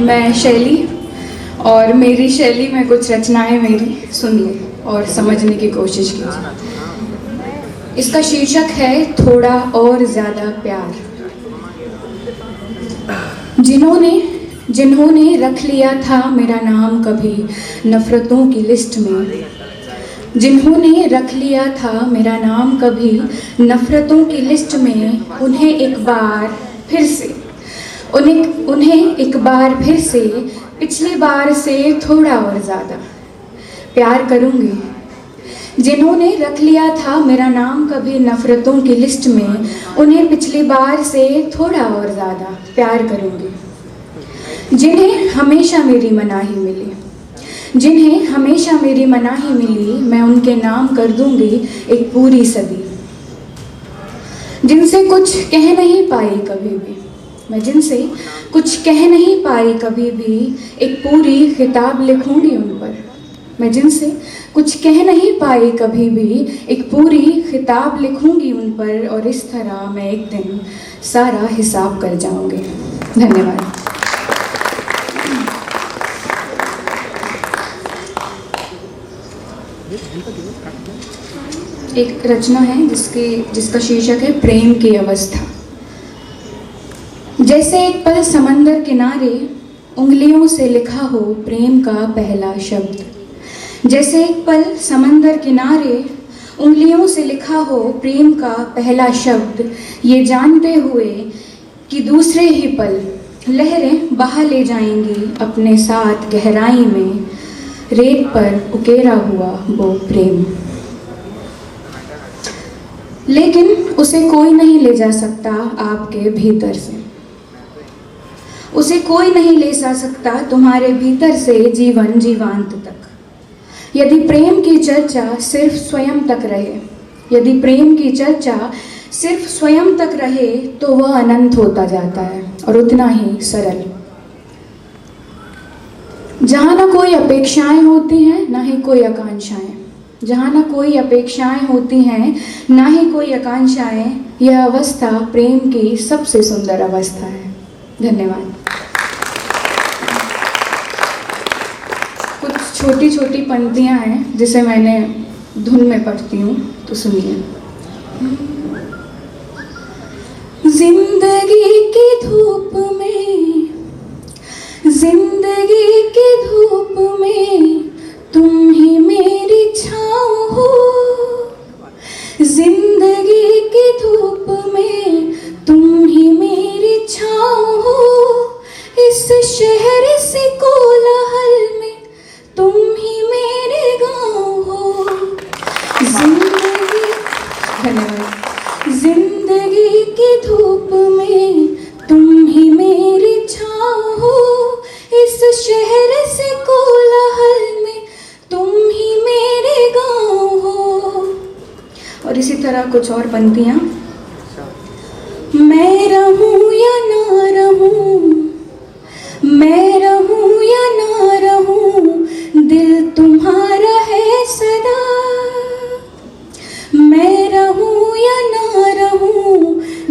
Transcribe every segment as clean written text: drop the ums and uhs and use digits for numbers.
मैं शैली और मेरी शैली में कुछ रचनाएं मेरी सुनिए और समझने की कोशिश कीजिए। इसका शीर्षक है थोड़ा और ज़्यादा प्यार। जिन्होंने रख लिया था मेरा नाम कभी नफ़रतों की लिस्ट में, जिन्होंने रख लिया था मेरा नाम कभी नफ़रतों की लिस्ट में, उन्हें एक बार फिर से पिछली बार से थोड़ा और ज़्यादा प्यार करूँगी। जिन्होंने रख लिया था मेरा नाम कभी नफ़रतों की लिस्ट में, उन्हें पिछली बार से थोड़ा और ज़्यादा प्यार करूँगी। जिन्हें हमेशा मेरी मनाही मिली, मैं उनके नाम कर दूँगी एक पूरी सदी। जिनसे कुछ कह नहीं पाई कभी भी, एक पूरी खिताब लिखूंगी उन पर। मैं जिनसे कुछ कह नहीं पाई कभी भी, एक पूरी खिताब लिखूंगी उन पर, और इस तरह मैं एक दिन सारा हिसाब कर जाऊंगी। धन्यवाद। एक रचना है जिसका शीर्षक है प्रेम की अवस्था। जैसे एक पल समंदर किनारे उंगलियों से लिखा हो प्रेम का पहला शब्द, जैसे एक पल समंदर किनारे उंगलियों से लिखा हो प्रेम का पहला शब्द, ये जानते हुए कि दूसरे ही पल लहरें बहा ले जाएंगी अपने साथ गहराई में, रेत पर उकेरा हुआ वो प्रेम। लेकिन उसे कोई नहीं ले जा सकता आपके भीतर से, उसे कोई नहीं ले जा सकता तुम्हारे भीतर से जीवन जीवांत तक। यदि प्रेम की चर्चा सिर्फ स्वयं तक रहे तो वह अनंत होता जाता है और उतना ही सरल। जहाँ ना कोई अपेक्षाएं होती हैं ना ही कोई आकांक्षाएं, यह अवस्था प्रेम की सबसे सुंदर अवस्था है। धन्यवाद। कुछ छोटी छोटी पंक्तियां हैं जिसे मैंने धुन में पढ़ती हूँ, तो सुनिए। जिंदगी की धूप में तुम ही मेरी छाँव हो, जिंदगी की धूप में तुम ही मेरी छाँव हो, इस शहर से कोलाहल में तुम ही मेरे गाँव हो। जिंदगी की धूप में तुम ही मेरी छाँव हो, इस शहर से कोलाहल में तुम ही मेरे गाँव हो। और इसी तरह कुछ और पंक्तियाँ। मैं रहूं या ना रहूं, दिल तुम्हारा है सदा। मैं रहूं या ना रहूं,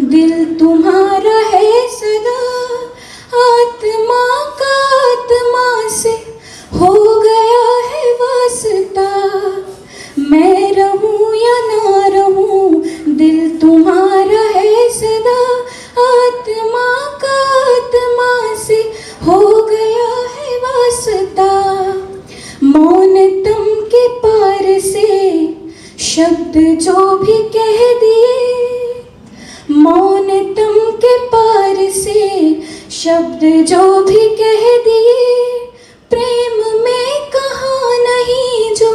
दिल तुम्हारा है सदा। आत्मा का आत्मा से हो गया है वास्ता। मैं रहूं या ना रहूं, दिल तुम्हारा है सदा। आत्मा का आत्मा से हो गया है वास्ता। मौनतम के पार से शब्द जो भी कह दिए, मौनतम के पार से शब्द जो भी कह दिए, प्रेम में कहा नहीं जो,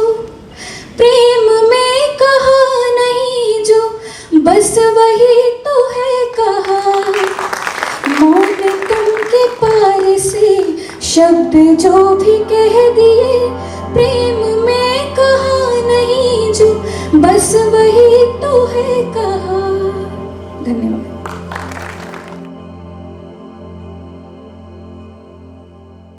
बस वही तो है कहा। मौनतम के पार से शब्द जो भी कह दिए, प्रेम में कहा नहीं जो, बस वही तो है कहा।